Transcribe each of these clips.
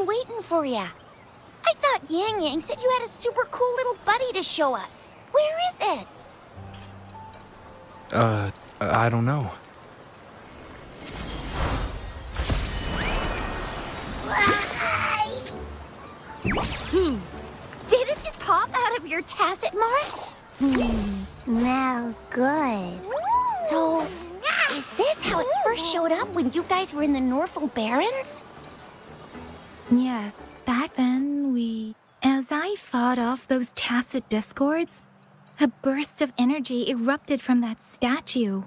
waiting for ya. I thought Yang Yang said you had a super cool little buddy to show us. Where is it? I don't know. Did it just pop out of your tacit mark? Smells good. So, is this how it first showed up when you guys were in the Norfolk Barrens? Yes, back then as I fought off those tacit discords, a burst of energy erupted from that statue.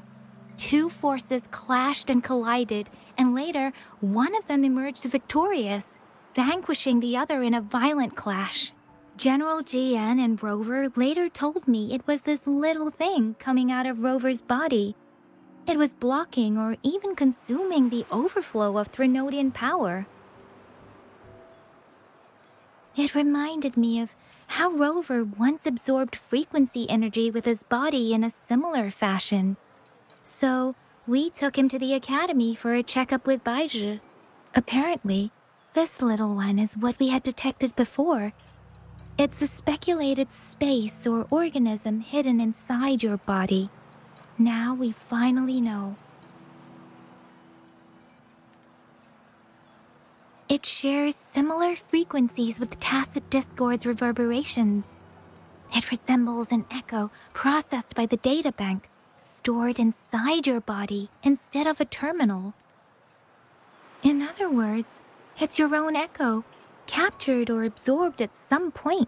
Two forces clashed and collided, and later, one of them emerged victorious, vanquishing the other in a violent clash. General GN and Rover later told me it was this little thing coming out of Rover's body. It was blocking or even consuming the overflow of Threnodian power. It reminded me of how Rover once absorbed frequency energy with his body in a similar fashion. So, we took him to the academy for a checkup with Baizhi. Apparently, this little one is what we had detected before. It's a speculated space or organism hidden inside your body. Now we finally know. It shares similar frequencies with tacit discord's reverberations. It resembles an echo processed by the data bank, stored inside your body instead of a terminal. In other words, it's your own echo, captured or absorbed at some point.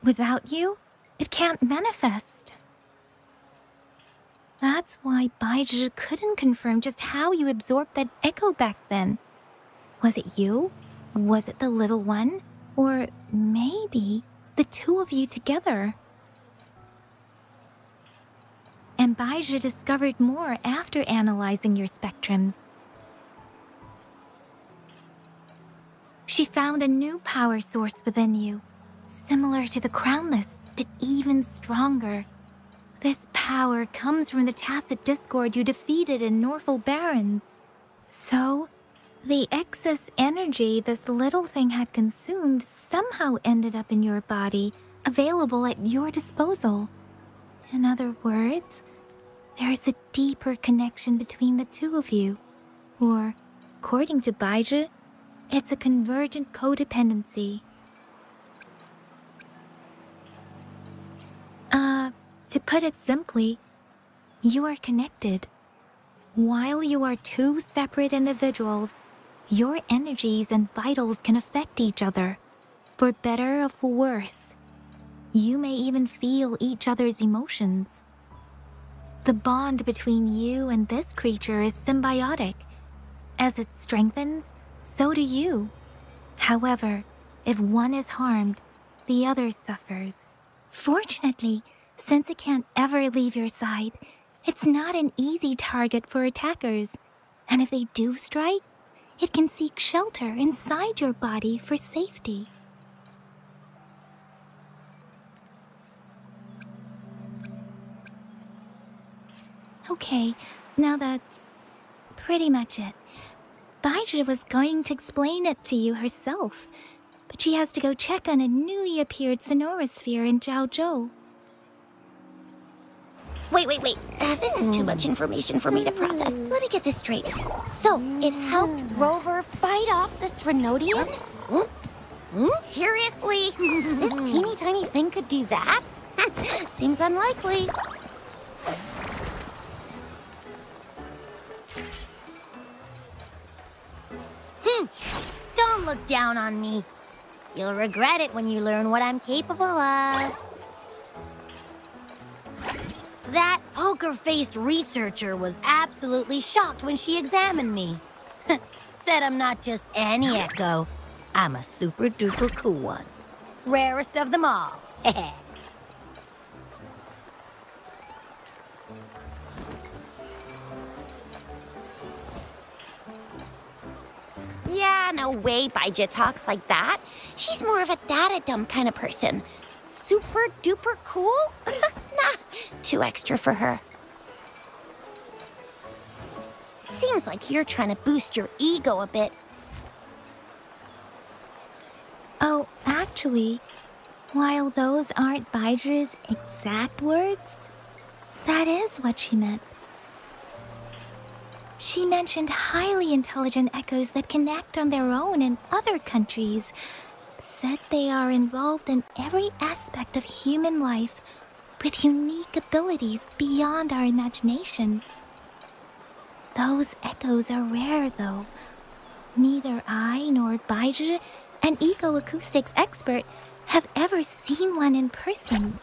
Without you, it can't manifest. That's why Baizhi couldn't confirm just how you absorbed that echo back then. Was it you? Was it the little one? Or maybe the two of you together? And Baizhi discovered more after analyzing your spectrums. She found a new power source within you, similar to the crownless, but even stronger. This power comes from the tacit discord you defeated in Norfolk Barrens. So, the excess energy this little thing had consumed somehow ended up in your body, available at your disposal. In other words, there is a deeper connection between the two of you. Or, according to Baizhi, it's a convergent codependency. To put it simply, you are connected. While you are two separate individuals, your energies and vitals can affect each other, for better or for worse. You may even feel each other's emotions. The bond between you and this creature is symbiotic. As it strengthens, so do you. However, if one is harmed, the other suffers. Fortunately, since it can't ever leave your side, it's not an easy target for attackers. And if they do strike, it can seek shelter inside your body for safety. Okay, now that's pretty much it. Baizhi was going to explain it to you herself, but she has to go check on a newly appeared sonorosphere in Jiaozhou. Wait. This is too much information for me to process. Let me get this straight. So, it helped Rover fight off the Threnodian? Seriously? This teeny tiny thing could do that? Seems unlikely. Don't look down on me. You'll regret it when you learn what I'm capable of. That poker-faced researcher was absolutely shocked when she examined me. Said I'm not just any echo. I'm a super-duper cool one. Rarest of them all. Yeah, no way Baizhi talks like that. She's more of a data dump kind of person. Super duper cool? Nah, too extra for her. Seems like you're trying to boost your ego a bit. Oh, actually, while those aren't Baiji's exact words, that is what she meant. She mentioned highly intelligent echoes that can act on their own in other countries. Said they are involved in every aspect of human life with unique abilities beyond our imagination. Those echoes are rare, though. Neither I nor Baizhi, an eco-acoustics expert, have ever seen one in person.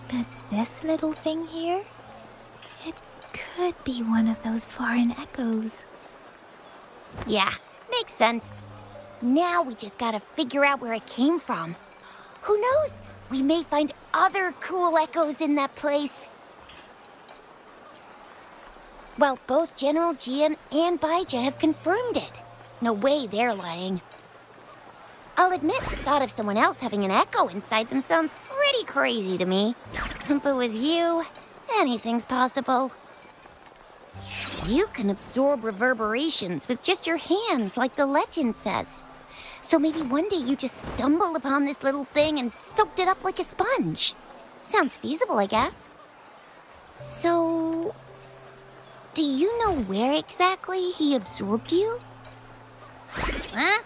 But this little thing here, it could be one of those foreign echoes. Yeah, makes sense. Now we just gotta figure out where it came from. Who knows? We may find other cool echoes in that place. Well, both General Jian and Baija have confirmed it. No way they're lying. I'll admit the thought of someone else having an echo inside them sounds pretty crazy to me. But with you, anything's possible. You can absorb reverberations with just your hands, like the legend says. So maybe one day you just stumbled upon this little thing and soaked it up like a sponge. Sounds feasible, I guess. So, do you know where exactly he absorbed you? Huh?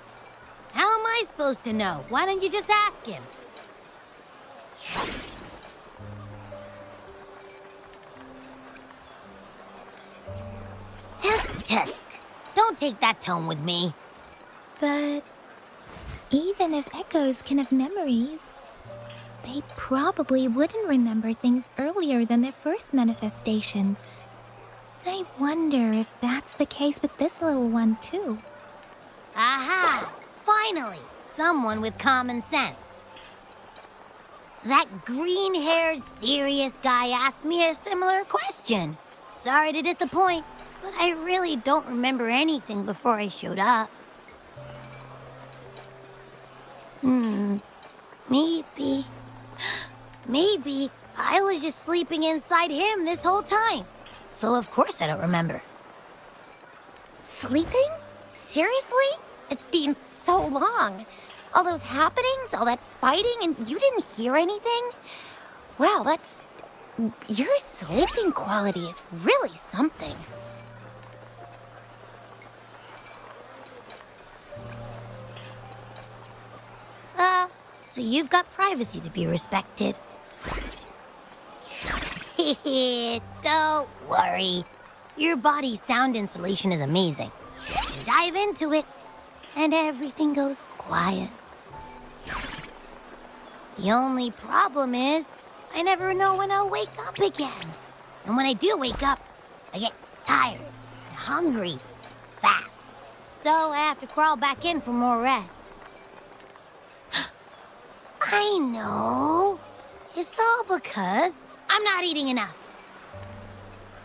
How am I supposed to know? Why don't you just ask him? Tusk. Don't take that tone with me. But even if echoes can have memories, they probably wouldn't remember things earlier than their first manifestation. I wonder if that's the case with this little one, too. Aha! Finally, someone with common sense. That green-haired, serious guy asked me a similar question. Sorry to disappoint, but I really don't remember anything before I showed up. Maybe I was just sleeping inside him this whole time. So of course I don't remember. Sleeping? Seriously? It's been so long. All those happenings, all that fighting, and you didn't hear anything? Wow, that's... Your sleeping quality is really something. So you've got privacy to be respected. Don't worry. Your body's sound insulation is amazing. You dive into it, and everything goes quiet. The only problem is, I never know when I'll wake up again. And when I do wake up, I get tired and hungry fast. So I have to crawl back in for more rest. I know. It's all because I'm not eating enough.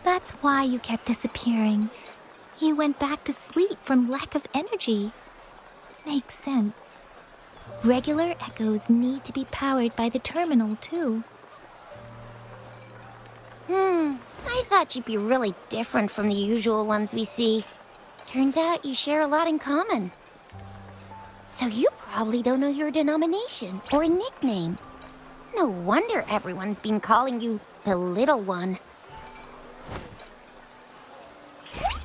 That's why you kept disappearing. You went back to sleep from lack of energy. Makes sense. Regular echoes need to be powered by the terminal, too. I thought you'd be really different from the usual ones we see. Turns out you share a lot in common. So you probably don't know your denomination or a nickname. No wonder everyone's been calling you the Little One.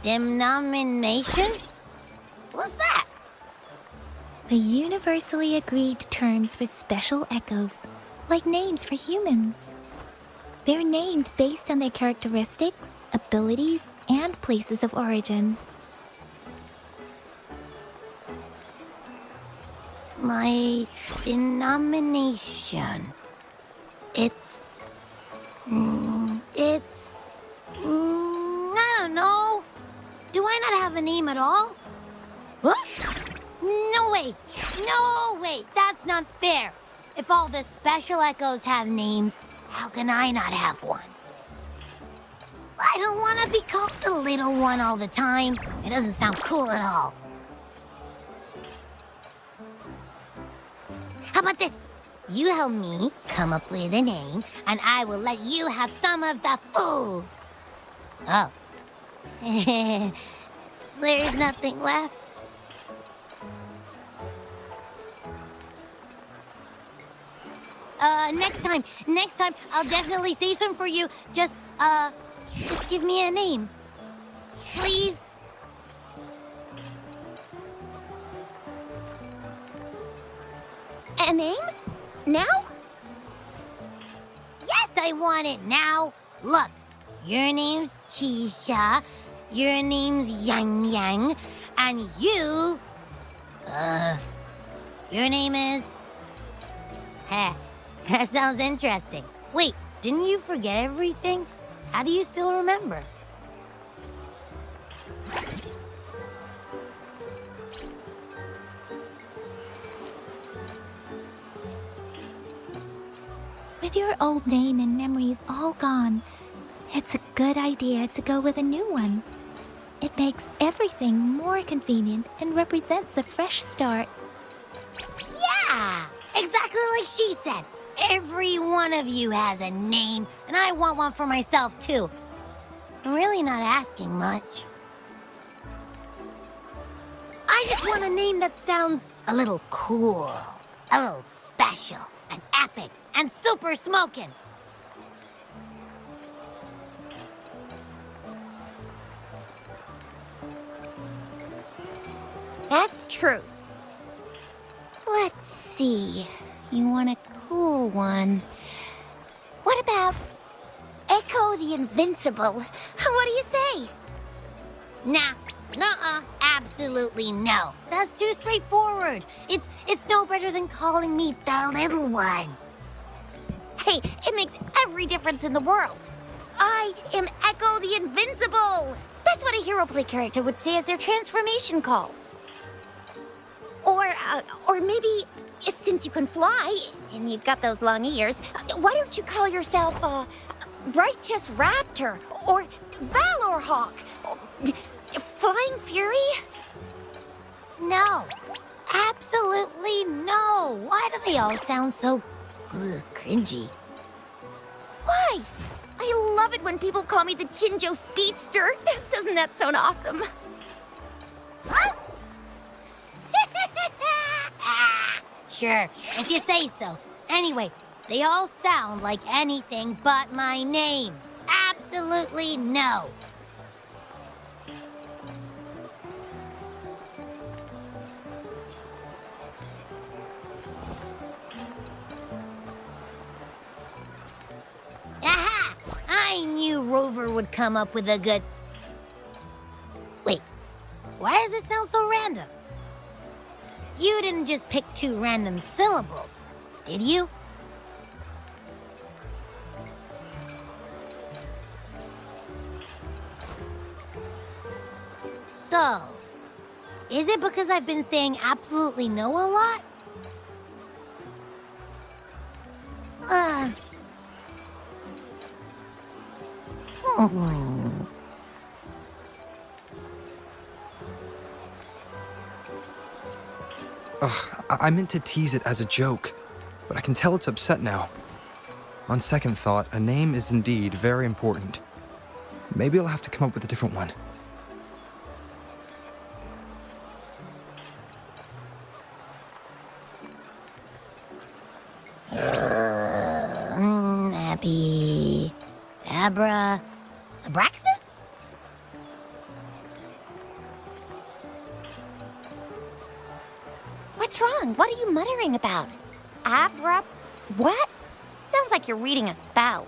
Denomination? What's that? The universally agreed terms for special echoes, like names for humans. They're named based on their characteristics, abilities, and places of origin. My denomination. It's... I don't know. Do I not have a name at all? What? No way. No way. That's not fair. If all the special echoes have names, how can I not have one? I don't want to be called the little one all the time. It doesn't sound cool at all. How about this? You help me come up with a name, and I will let you have some of the food. Oh. There's nothing left. Next time, I'll definitely save some for you. Just give me a name. Please? A name? Now? Yes, I want it now. Look, your name's Chisha, your name's Yang Yang, and your name is... Heh, that sounds interesting. Wait, didn't you forget everything? How do you still remember? With your old name and memories all gone, it's a good idea to go with a new one. It makes everything more convenient and represents a fresh start. Yeah, exactly like she said. Every one of you has a name, and I want one for myself, too. I'm really not asking much. I just want a name that sounds a little cool, a little special, and epic, and super smoking. That's true. Let's see. You want a cool one. What about Echo the Invincible? What do you say? Nah, nuh-uh, absolutely no. That's too straightforward. It's no better than calling me the little one. Hey, it makes every difference in the world. I am Echo the Invincible! That's what a hero play character would say as their transformation call. Or maybe, since you can fly, and you've got those long ears, why don't you call yourself, Righteous Raptor, or Valor Hawk, or Flying Fury? No, absolutely no. Why do they all sound so cringy? Why? I love it when people call me the Jinzhou Speedster. Doesn't that sound awesome? Huh? Sure, if you say so. Anyway, they all sound like anything but my name. Absolutely no. Aha! I knew Rover would come up with a good... Wait, why does it sound so random? You didn't just pick two random syllables, did you? So, is it because I've been saying absolutely no a lot? I meant to tease it as a joke, but I can tell it's upset now. On second thought, a name is indeed very important. Maybe I'll have to come up with a different one. Abby... Abra... Abraxas? What's wrong? What are you muttering about? Abra... what? Sounds like you're reading a spell.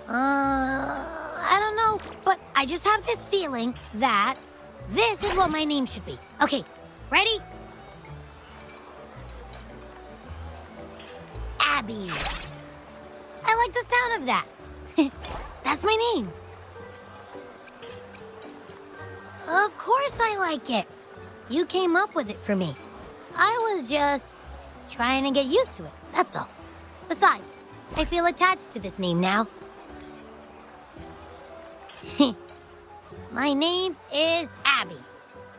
I don't know, but I just have this feeling that this is what my name should be. Okay, ready? Abby. I like the sound of that. That's my name. Of course I like it. You came up with it for me. I was just trying to get used to it, that's all. Besides, I feel attached to this name now. My name is Abby.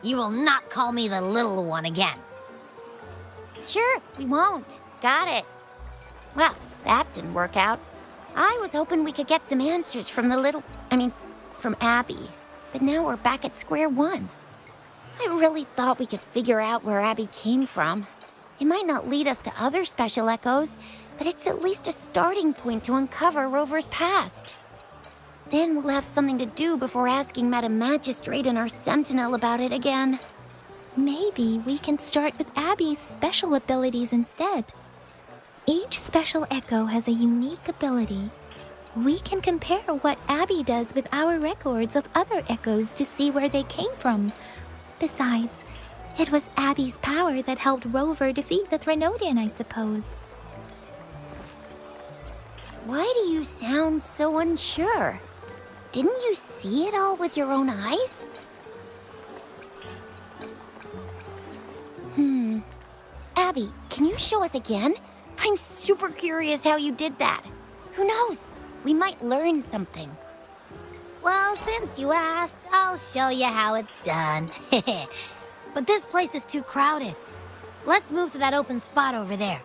You will not call me the little one again. Sure, we won't. Got it. Well, that didn't work out. I was hoping we could get some answers from from Abby. But now we're back at square one. I really thought we could figure out where Abby came from. It might not lead us to other special echoes, but it's at least a starting point to uncover Rover's past. Then we'll have something to do before asking Madam Magistrate and our Sentinel about it again. Maybe we can start with Abby's special abilities instead. Each special echo has a unique ability. We can compare what Abby does with our records of other echoes to see where they came from. Besides, it was Abby's power that helped Rover defeat the Threnodian, I suppose. Why do you sound so unsure? Didn't you see it all with your own eyes? Abby, can you show us again? I'm super curious how you did that. Who knows? We might learn something. Well, since you asked, I'll show you how it's done. But this place is too crowded. Let's move to that open spot over there.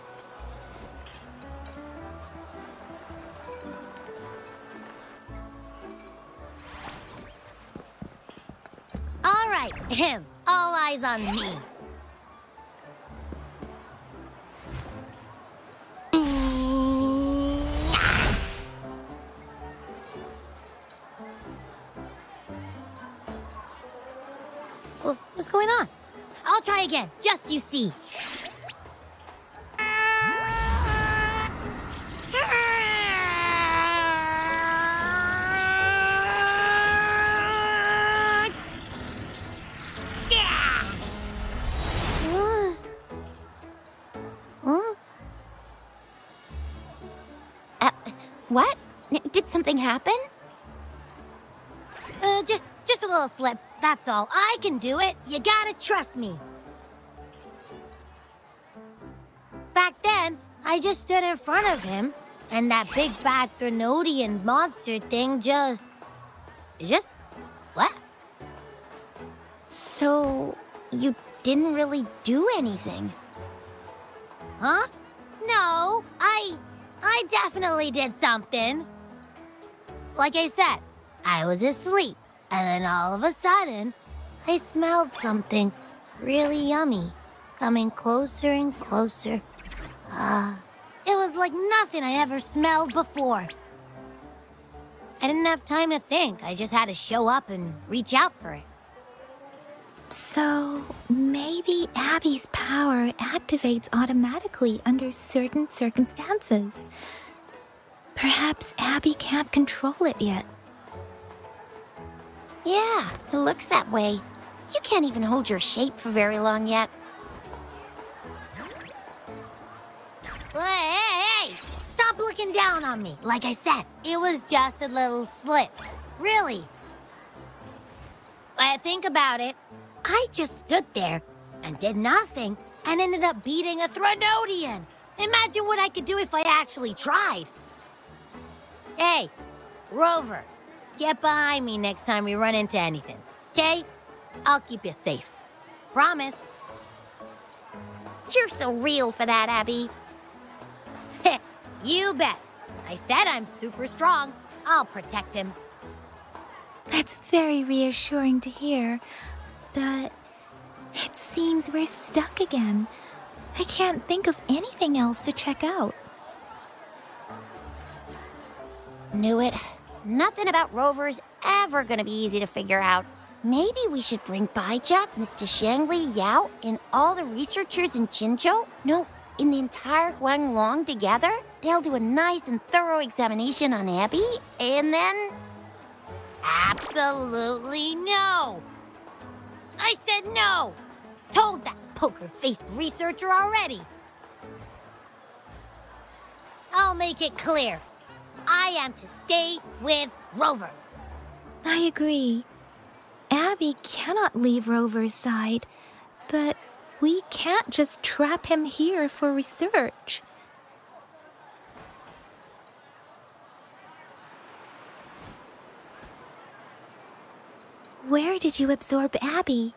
All right, all eyes on me. What's going on? I'll try again, just you see. What? Did something happen? Just a little slip, that's all. I can do it. You gotta trust me. Back then, I just stood in front of him, and that big bad Threnodian monster thing just left. So, you didn't really do anything? Huh? No, I definitely did something. Like I said, I was asleep, and then all of a sudden, I smelled something really yummy, coming closer and closer. It was like nothing I ever smelled before. I didn't have time to think. I just had to show up and reach out for it. So, maybe Abby's power activates automatically under certain circumstances. Perhaps Abby can't control it yet. Yeah, it looks that way. You can't even hold your shape for very long yet. Hey! Stop looking down on me. Like I said, it was just a little slip. Really. Think about it. I just stood there and did nothing and ended up beating a Threnodian. Imagine what I could do if I actually tried. Hey, Rover, get behind me next time we run into anything, okay? I'll keep you safe. Promise. You're so real for that, Abby. You bet. I said I'm super strong. I'll protect him. That's very reassuring to hear, but it seems we're stuck again. I can't think of anything else to check out. Knew it. Nothing about Rover's ever gonna be easy to figure out. Maybe we should bring Baija, Mr. Shangli, Yao, and all the researchers in Jinzhou? No, in the entire Huanglong together? They'll do a nice and thorough examination on Abby, and then... Absolutely no! I said no! Told that poker-faced researcher already. I'll make it clear. I am to stay with Rover. I agree. Abby cannot leave Rover's side, but we can't just trap him here for research. Where did you absorb Abby?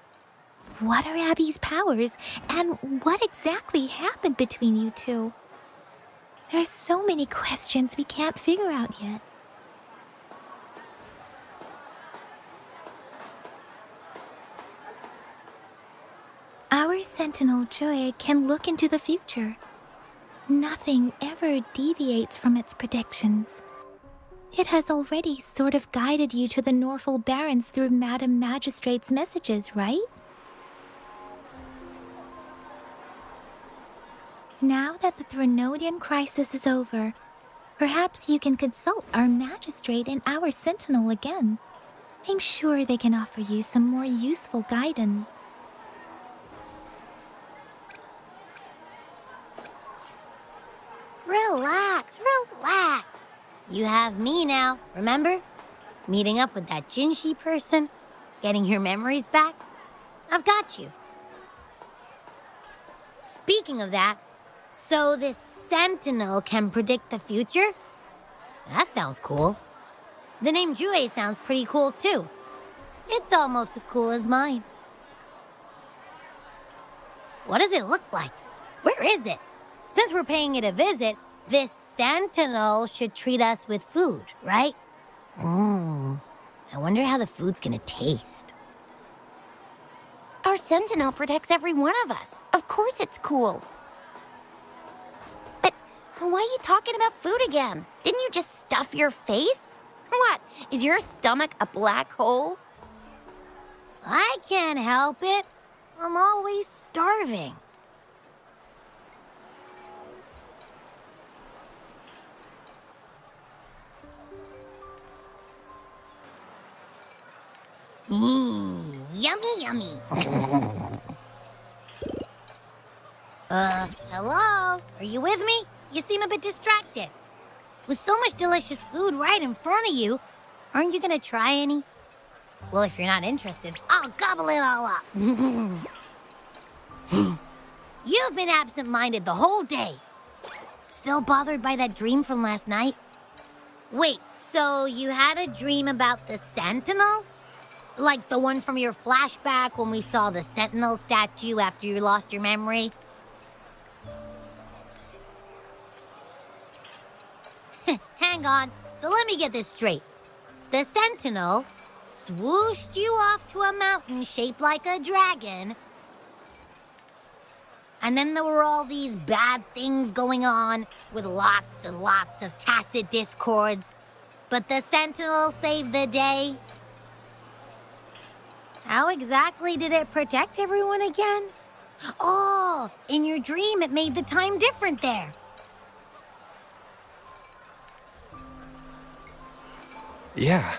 What are Abby's powers, and what exactly happened between you two? There are so many questions we can't figure out yet. Our Your Sentinel Joy can look into the future. Nothing ever deviates from its predictions. It has already sort of guided you to the Norfolk Barrens through Madam Magistrate's messages, right? Now that the Threnodian crisis is over, perhaps you can consult our Magistrate and our Sentinel again. I'm sure they can offer you some more useful guidance. Relax, relax. You have me now, remember? Meeting up with that Jinzhou person, getting your memories back. I've got you. Speaking of that, so this Sentinel can predict the future? That sounds cool. The name Jue sounds pretty cool too. It's almost as cool as mine. What does it look like? Where is it? Since we're paying it a visit, this Sentinel should treat us with food, right? I wonder how the food's gonna taste. Our Sentinel protects every one of us. Of course it's cool. But why are you talking about food again? Didn't you just stuff your face? What? Is your stomach a black hole? I can't help it. I'm always starving. Yummy, yummy. Hello? Are you with me? You seem a bit distracted. With so much delicious food right in front of you, aren't you gonna try any? Well, if you're not interested, I'll gobble it all up. You've been absent-minded the whole day. Still bothered by that dream from last night? Wait, so you had a dream about the Sentinel? Like the one from your flashback when we saw the Sentinel statue after you lost your memory? Hang on, so let me get this straight. The Sentinel swooshed you off to a mountain shaped like a dragon, and then there were all these bad things going on with lots and lots of tacit discords, but the Sentinel saved the day? How exactly did it protect everyone again? Oh, in your dream it made the time different there. Yeah.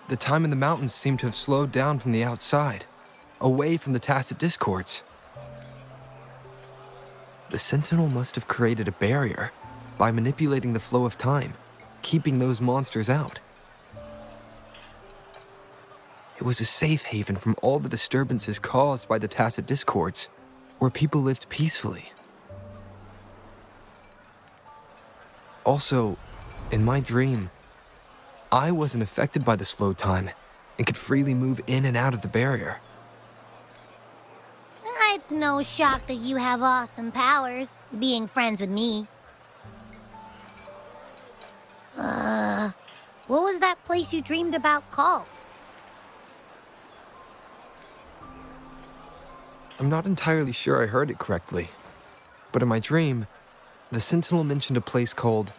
The time in the mountains seemed to have slowed down from the outside, away from the tacit discords. The Sentinel must have created a barrier by manipulating the flow of time, keeping those monsters out. It was a safe haven from all the disturbances caused by the tacit discords, where people lived peacefully. Also, in my dream, I wasn't affected by the slow time and could freely move in and out of the barrier. It's no shock that you have awesome powers, being friends with me. What was that place you dreamed about called? I'm not entirely sure I heard it correctly, but in my dream, the Sentinel mentioned a place called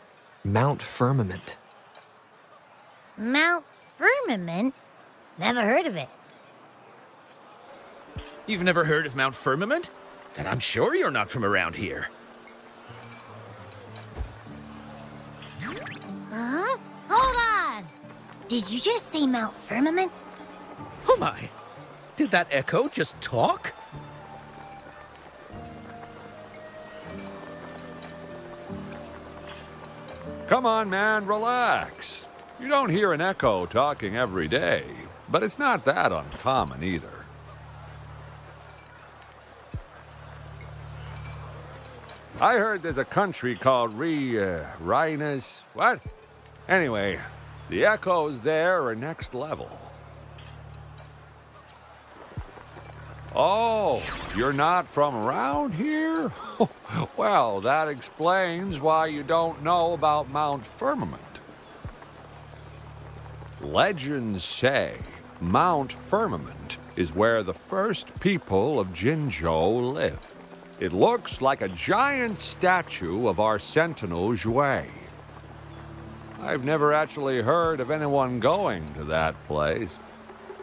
Mount Firmament. Mount Firmament? Never heard of it. You've never heard of Mount Firmament? Then I'm sure you're not from around here. Huh? Hold on! Did you just say Mount Firmament? Oh my! Did that echo just talk? Come on, man, relax. You don't hear an echo talking every day, but it's not that uncommon either. I heard there's a country called Rhinus. What? Anyway, the echoes there are next level. Oh, you're not from around here? Well, that explains why you don't know about Mount Firmament. Legends say Mount Firmament is where the first people of Jinzhou live. It looks like a giant statue of our sentinel Zhui. I've never actually heard of anyone going to that place.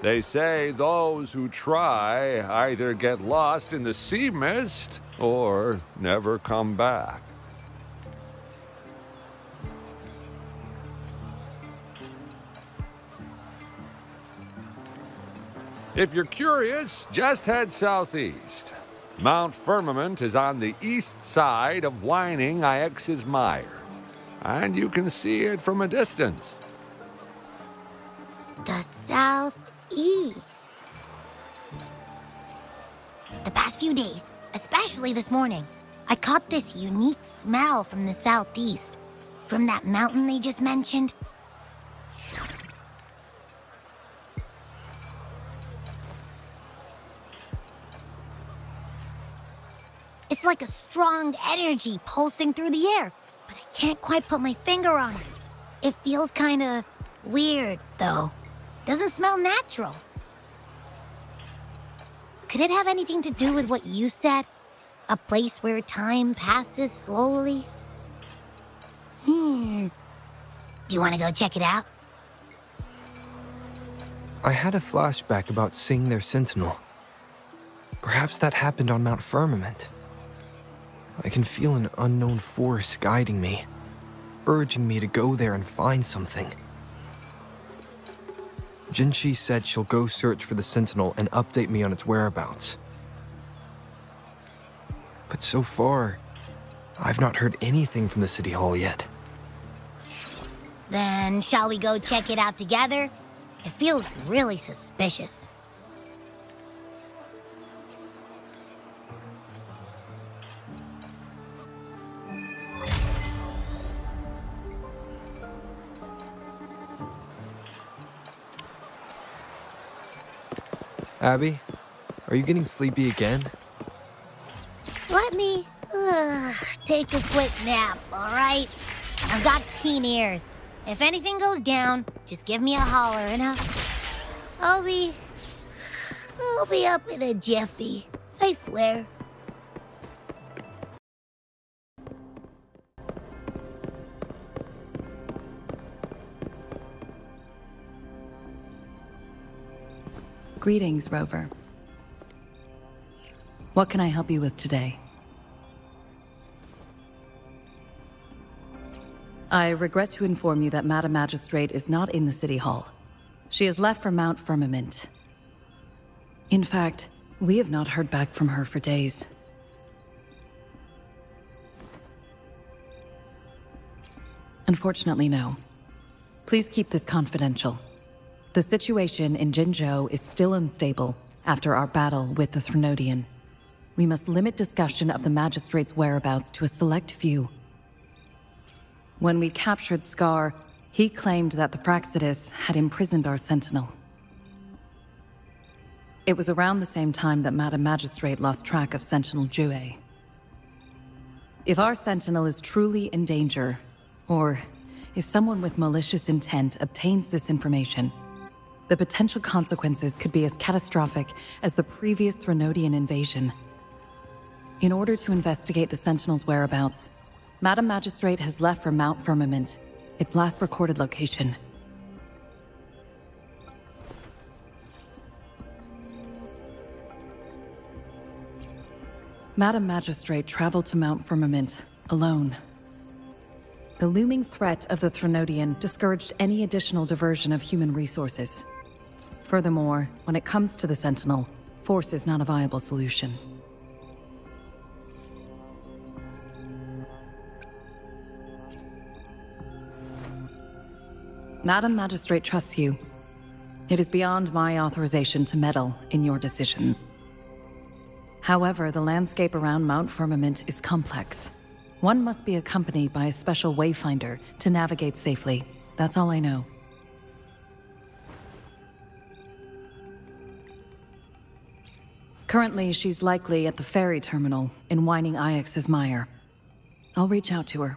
They say those who try either get lost in the sea mist or never come back. If you're curious, just head southeast. Mount Firmament is on the east side of Whining Ix's Mire, and you can see it from a distance. The southeast. The past few days, especially this morning, I caught this unique smell from the southeast. From that mountain they just mentioned. It's like a strong energy pulsing through the air, but I can't quite put my finger on it. It feels kinda weird, though. Doesn't smell natural. Could it have anything to do with what you said? A place where time passes slowly? Do you want to go check it out? I had a flashback about seeing their sentinel. Perhaps that happened on Mount Firmament. I can feel an unknown force guiding me, urging me to go there and find something. Jinchi said she'll go search for the sentinel and update me on its whereabouts. But so far, I've not heard anything from the City Hall yet. Then shall we go check it out together? It feels really suspicious. Abby, are you getting sleepy again? Let me take a quick nap, all right? I've got keen ears. If anything goes down, just give me a holler and I'll be up in a jiffy, I swear. Greetings, Rover. What can I help you with today? I regret to inform you that Madam Magistrate is not in the City Hall. She has left for Mount Firmament. In fact, we have not heard back from her for days. Unfortunately, no. Please keep this confidential. The situation in Jinzhou is still unstable after our battle with the Threnodian. We must limit discussion of the Magistrate's whereabouts to a select few. When we captured Scar, he claimed that the Fraxidus had imprisoned our Sentinel. It was around the same time that Madam Magistrate lost track of Sentinel Jue. If our Sentinel is truly in danger, or if someone with malicious intent obtains this information, the potential consequences could be as catastrophic as the previous Threnodian invasion. In order to investigate the Sentinel's whereabouts, Madam Magistrate has left for Mount Firmament, its last recorded location. Madam Magistrate traveled to Mount Firmament alone. The looming threat of the Threnodian discouraged any additional diversion of human resources. Furthermore, when it comes to the Sentinel, force is not a viable solution. Madam Magistrate trusts you. It is beyond my authorization to meddle in your decisions. However, the landscape around Mount Firmament is complex. One must be accompanied by a special wayfinder to navigate safely. That's all I know. Currently, she's likely at the ferry terminal in Whining Ix's Mire. I'll reach out to her.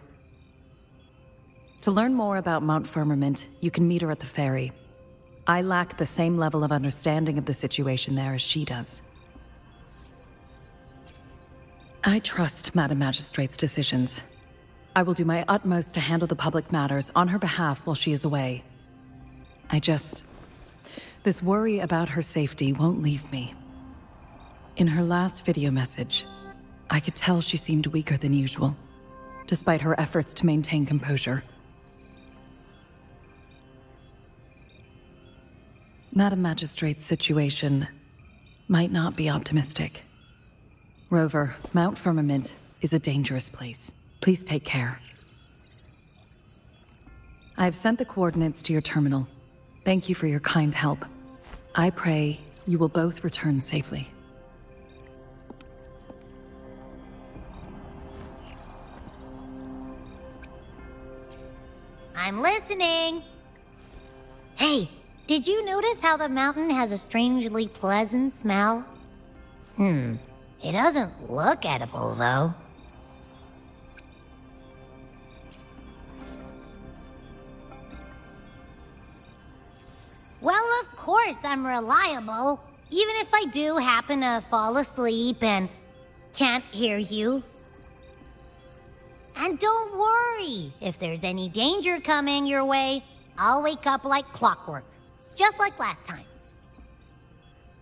To learn more about Mount Firmament, you can meet her at the ferry. I lack the same level of understanding of the situation there as she does. I trust Madam Magistrate's decisions. I will do my utmost to handle the public matters on her behalf while she is away. This worry about her safety won't leave me. In her last video message, I could tell she seemed weaker than usual, despite her efforts to maintain composure. Madam Magistrate's situation might not be optimistic. Rover, Mount Firmament is a dangerous place. Please take care. I have sent the coordinates to your terminal. Thank you for your kind help. I pray you will both return safely. I'm listening. Hey, did you notice how the mountain has a strangely pleasant smell? It doesn't look edible, though. Well, of course I'm reliable. Even if I do happen to fall asleep and can't hear you. And don't worry, if there's any danger coming your way, I'll wake up like clockwork, just like last time.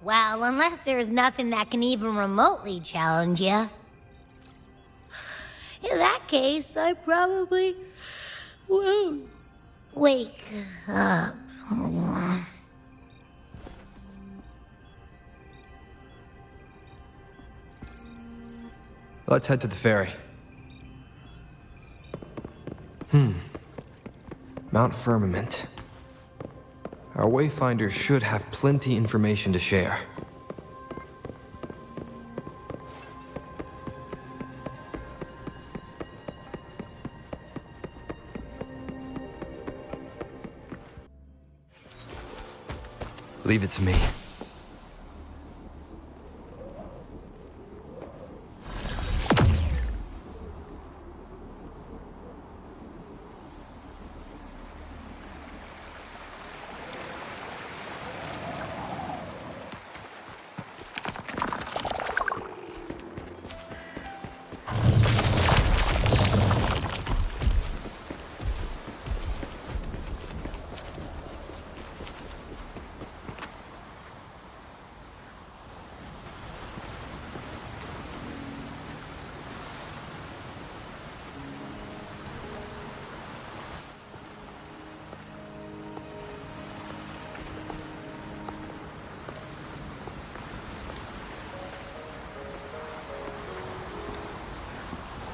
Well, unless there's nothing that can even remotely challenge you. In that case, I probably won't wake up. Let's head to the ferry. Mount Firmament. Our Wayfinder should have plenty information to share. Leave it to me.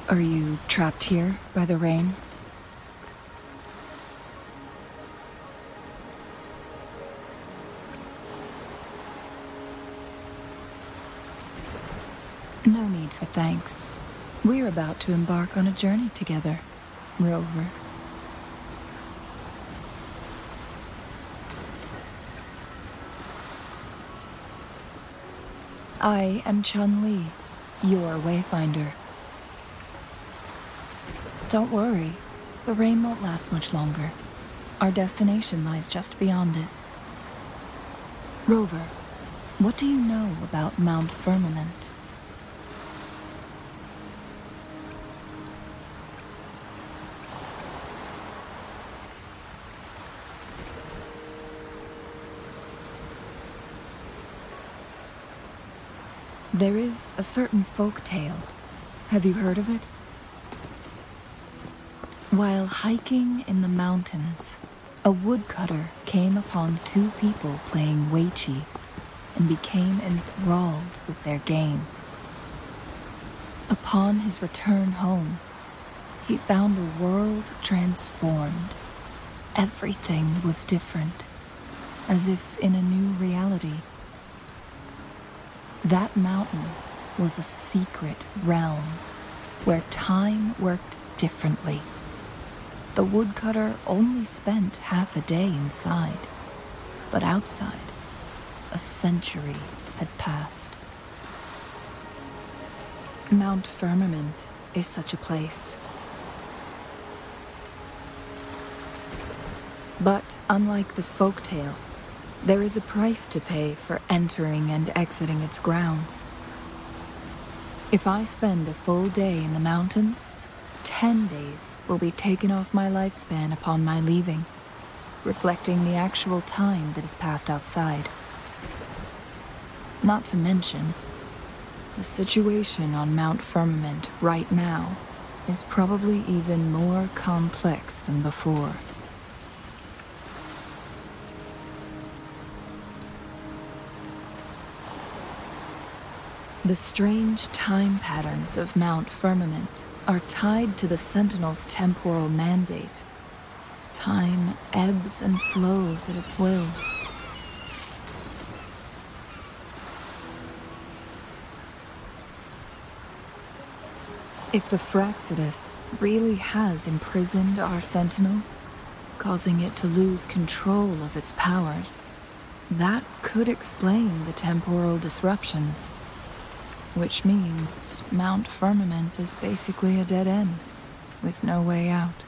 Are you trapped here by the rain? No need for thanks. We're about to embark on a journey together, Rover. I am Chun-Li, your Wayfinder. Don't worry, the rain won't last much longer. Our destination lies just beyond it. Rover, what do you know about Mount Firmament? There is a certain folk tale. Have you heard of it? While hiking in the mountains, a woodcutter came upon two people playing Weiqi and became enthralled with their game. Upon his return home, he found a world transformed. Everything was different, as if in a new reality. That mountain was a secret realm where time worked differently. The woodcutter only spent half a day inside, but outside, a century had passed. Mount Firmament is such a place. But unlike this folktale, There is a price to pay for entering and exiting its grounds. If I spend a full day in the mountains, 10 days will be taken off my lifespan upon my leaving, reflecting the actual time that is passed outside. Not to mention, the situation on Mount Firmament right now is probably even more complex than before. The strange time patterns of Mount Firmament are tied to the Sentinel's temporal mandate. Time ebbs and flows at its will. If the Fraxidus really has imprisoned our Sentinel, causing it to lose control of its powers, that could explain the temporal disruptions. Which means Mount Firmament is basically a dead end, with no way out.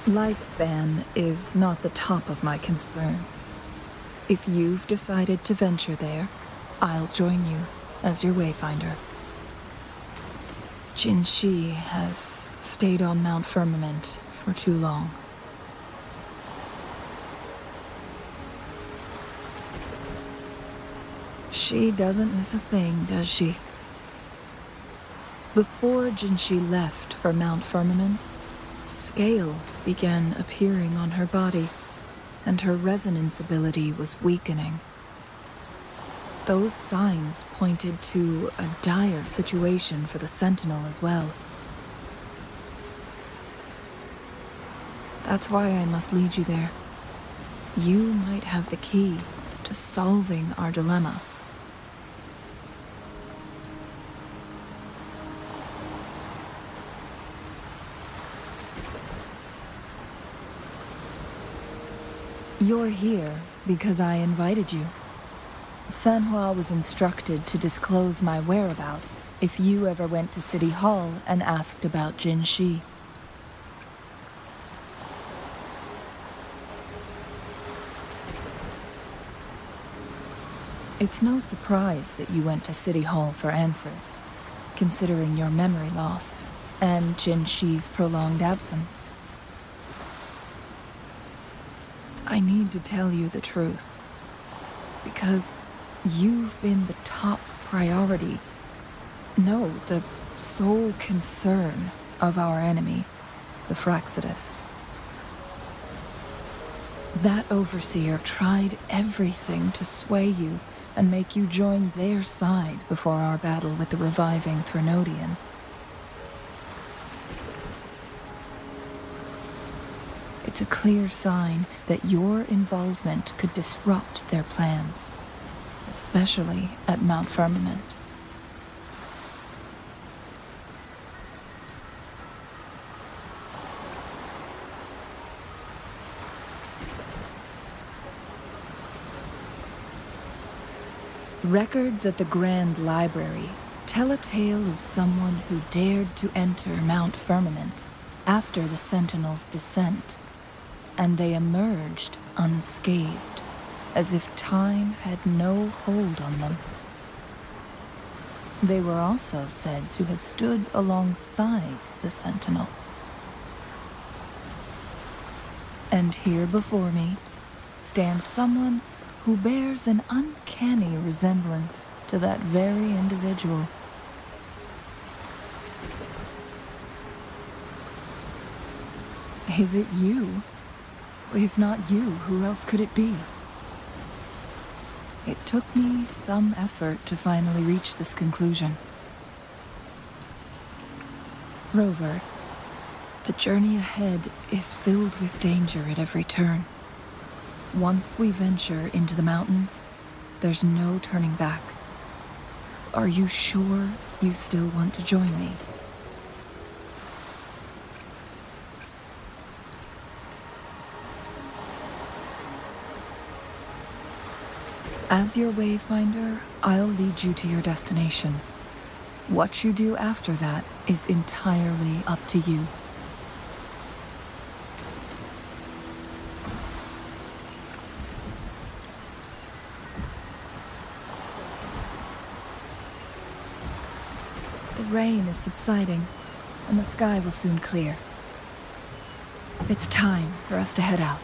Lifespan is not the top of my concerns. If you've decided to venture there, I'll join you as your wayfinder. Jinzhou has stayed on Mount Firmament for too long. She doesn't miss a thing, does she? Before Jinzhou left for Mount Firmament, scales began appearing on her body, and her resonance ability was weakening. Those signs pointed to a dire situation for the Sentinel as well. That's why I must lead you there. You might have the key to solving our dilemma. You're here because I invited you. Sanhua was instructed to disclose my whereabouts if you ever went to City Hall and asked about Jinzhou. It's no surprise that you went to City Hall for answers, considering your memory loss and Jinzhou's prolonged absence. I need to tell you the truth, because you've been the top priority, no, the sole concern of our enemy, the Fraxidus. That overseer tried everything to sway you and make you join their side before our battle with the reviving Threnodian. It's a clear sign that your involvement could disrupt their plans, especially at Mount Firmament. Records at the Grand Library tell a tale of someone who dared to enter Mount Firmament after the Sentinel's descent, and they emerged unscathed, as if time had no hold on them. They were also said to have stood alongside the Sentinel. And here before me stands someone who bears an uncanny resemblance to that very individual. Is it you? If not you, who else could it be? It took me some effort to finally reach this conclusion. Rover, the journey ahead is filled with danger at every turn. Once we venture into the mountains, there's no turning back. Are you sure you still want to join me? As your wayfinder, I'll lead you to your destination. What you do after that is entirely up to you. rain is subsiding, and the sky will soon clear. It's time for us to head out.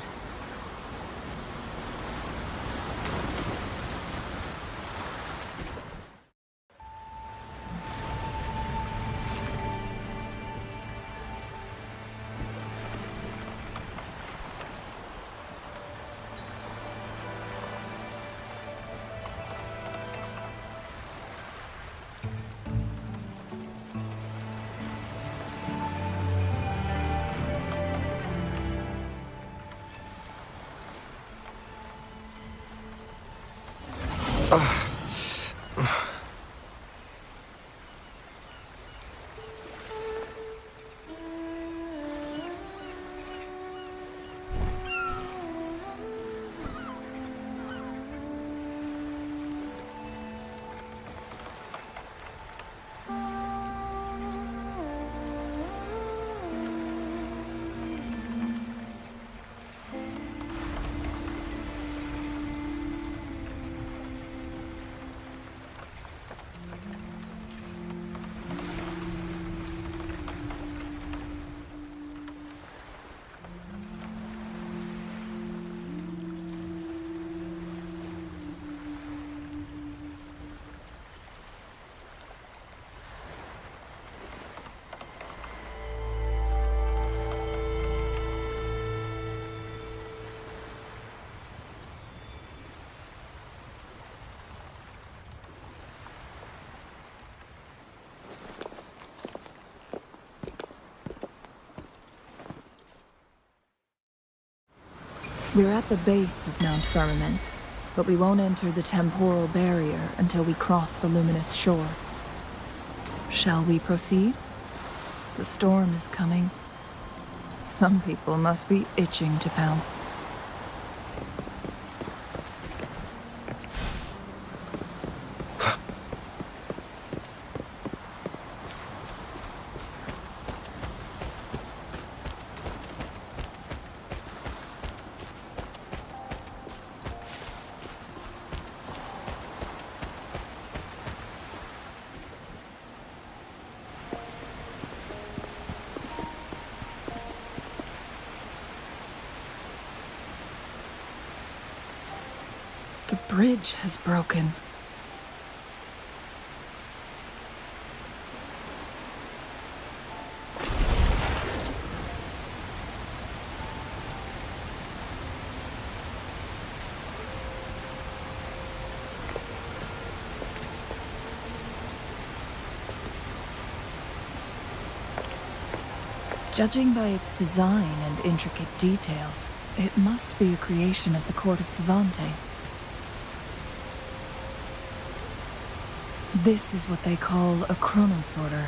We're at the base of Mount Firmament, but we won't enter the temporal barrier until we cross the luminous shore. Shall we proceed? The storm is coming. Some people must be itching to pounce. The bridge has broken. Judging by its design and intricate details, it must be a creation of the court of Savante. This is what they call a chronosorter.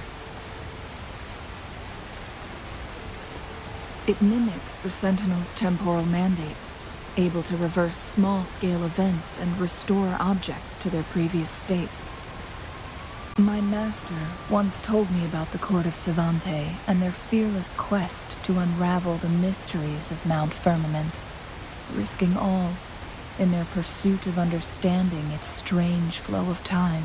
It mimics the Sentinel's temporal mandate, able to reverse small-scale events and restore objects to their previous state. My master once told me about the Court of Savante and their fearless quest to unravel the mysteries of Mount Firmament, risking all in their pursuit of understanding its strange flow of time.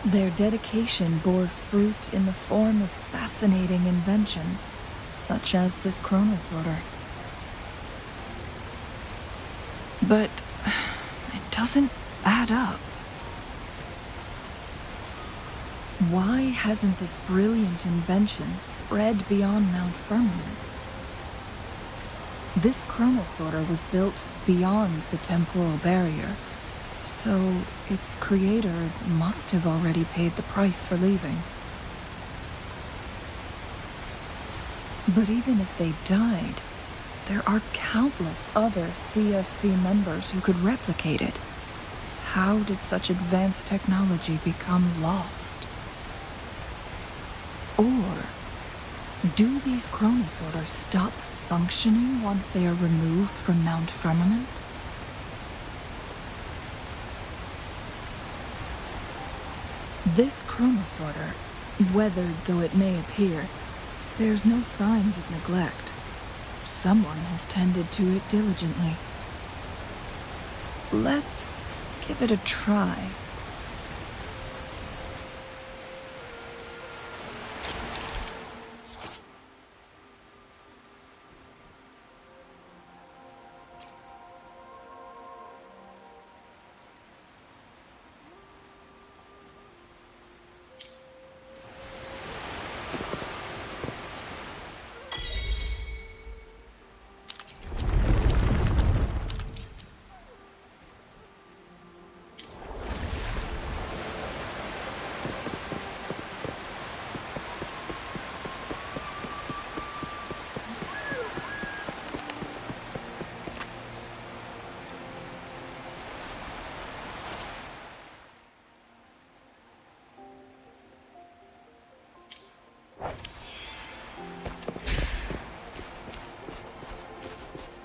Their dedication bore fruit in the form of fascinating inventions, such as this chronosorter. But it doesn't add up. Why hasn't this brilliant invention spread beyond Mount Firmament? This chronosorter was built beyond the temporal barrier, so its creator must have already paid the price for leaving. But even if they died, there are countless other CSC members who could replicate it. How did such advanced technology become lost? Or do these chronosorters stop functioning once they are removed from Mount Firmament? This chronosorter, weathered though it may appear, bears no signs of neglect. Someone has tended to it diligently. Let's give it a try.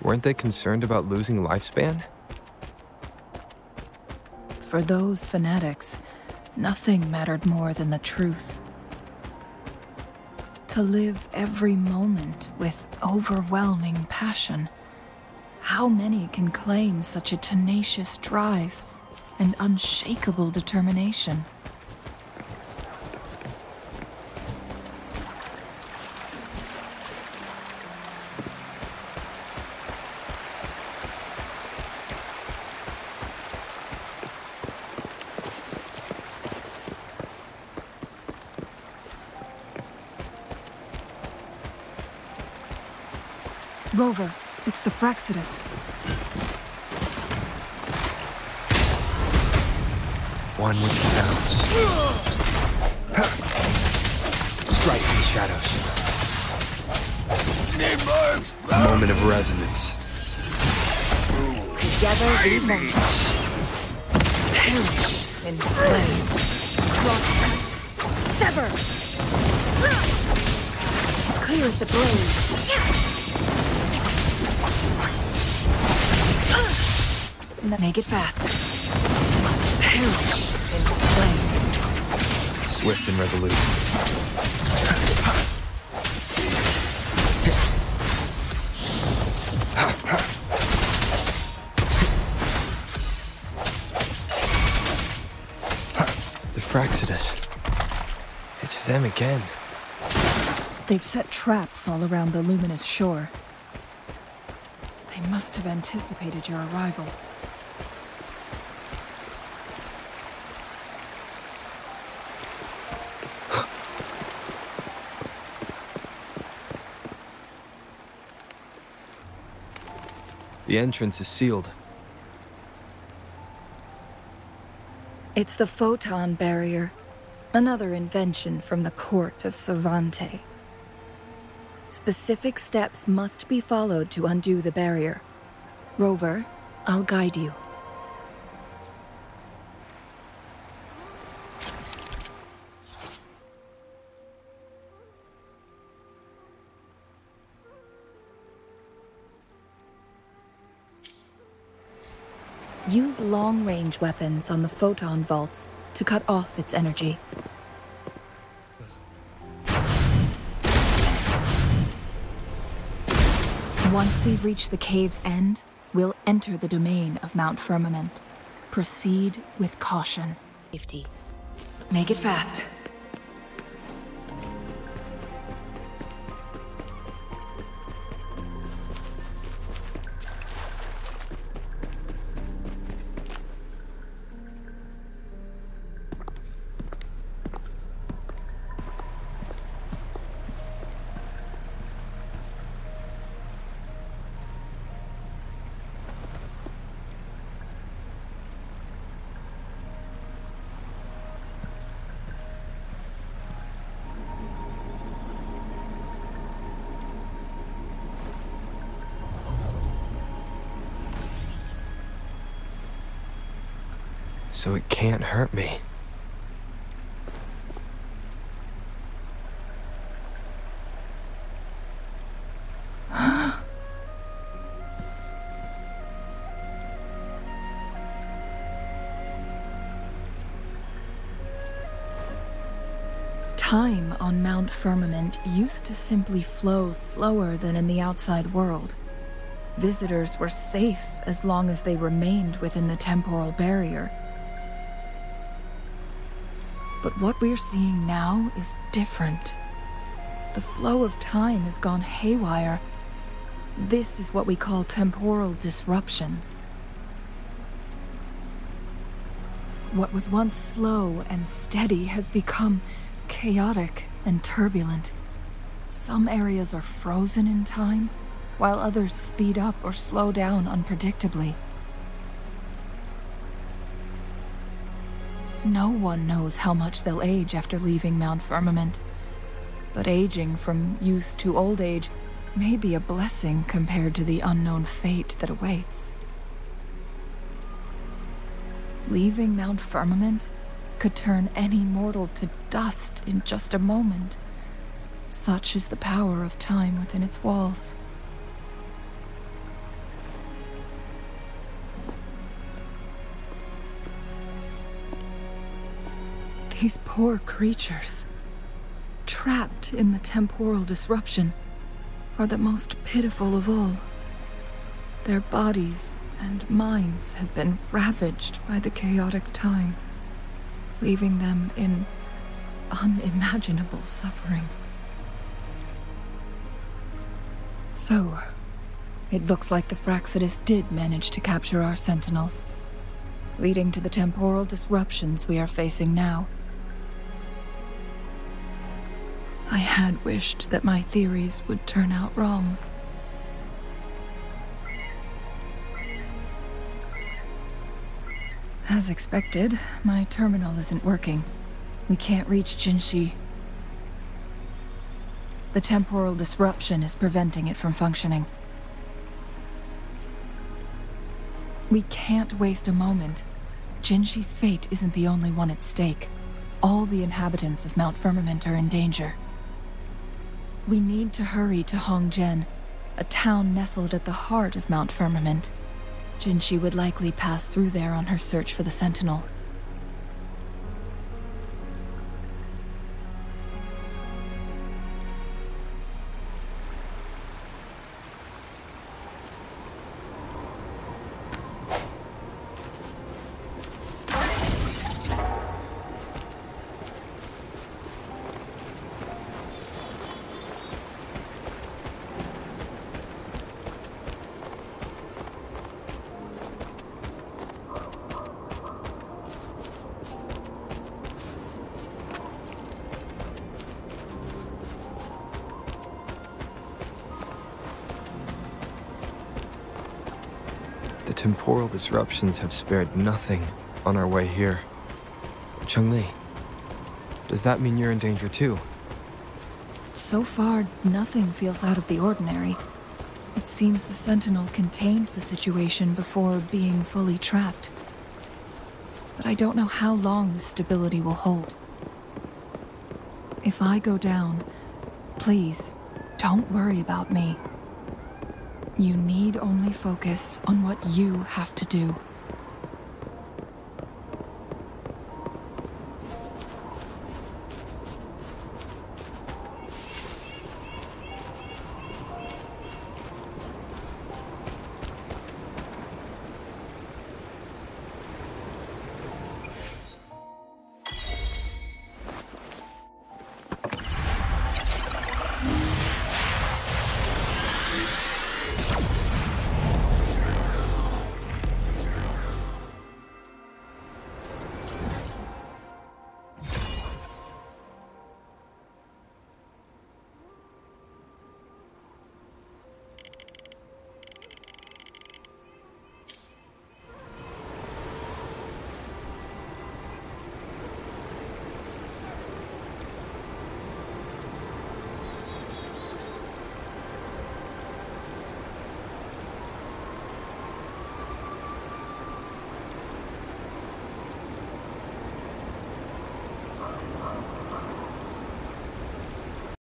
Weren't they concerned about losing lifespan? For those fanatics, nothing mattered more than the truth. To live every moment with overwhelming passion. How many can claim such a tenacious drive and unshakable determination? Rover, it's the Fraxidus. One with the sounds. Strike in the shadows. A moment of resonance. Together we vanish. Perish in flames. Cross. Sever! Clear as the blade. Make it fast. Perish in flames. Swift and resolute. The Fraxidus. It's them again. They've set traps all around the luminous shore. They must have anticipated your arrival. The entrance is sealed. It's the photon barrier, another invention from the court of Savante. Specific steps must be followed to undo the barrier. Rover, I'll guide you. Use long-range weapons on the photon vaults to cut off its energy. Once we've reached the cave's end, we'll enter the domain of Mount Firmament. Proceed with caution. Safety. Make it fast. So it can't hurt me. Time on Mount Firmament used to simply flow slower than in the outside world. Visitors were safe as long as they remained within the temporal barrier. But what we're seeing now is different. The flow of time has gone haywire. This is what we call temporal disruptions. What was once slow and steady has become chaotic and turbulent. Some areas are frozen in time, while others speed up or slow down unpredictably. No one knows how much they'll age after leaving Mount Firmament, but aging from youth to old age may be a blessing compared to the unknown fate that awaits. Leaving Mount Firmament could turn any mortal to dust in just a moment. Such is the power of time within its walls. These poor creatures, trapped in the temporal disruption, are the most pitiful of all. Their bodies and minds have been ravaged by the chaotic time, leaving them in unimaginable suffering. So, it looks like the Fraxidus did manage to capture our Sentinel, leading to the temporal disruptions we are facing now. I had wished that my theories would turn out wrong. As expected, my terminal isn't working. We can't reach Jinzhou. The temporal disruption is preventing it from functioning. We can't waste a moment. Jinzhi's fate isn't the only one at stake. All the inhabitants of Mount Firmament are in danger. We need to hurry to Hongzhen, a town nestled at the heart of Mount Firmament. Jinzhou would likely pass through there on her search for the Sentinel. The temporal disruptions have spared nothing on our way here. Cheng-Li, does that mean you're in danger too? So far, nothing feels out of the ordinary. It seems the Sentinel contained the situation before being fully trapped. But I don't know how long this stability will hold. If I go down, please, don't worry about me. You need only focus on what you have to do.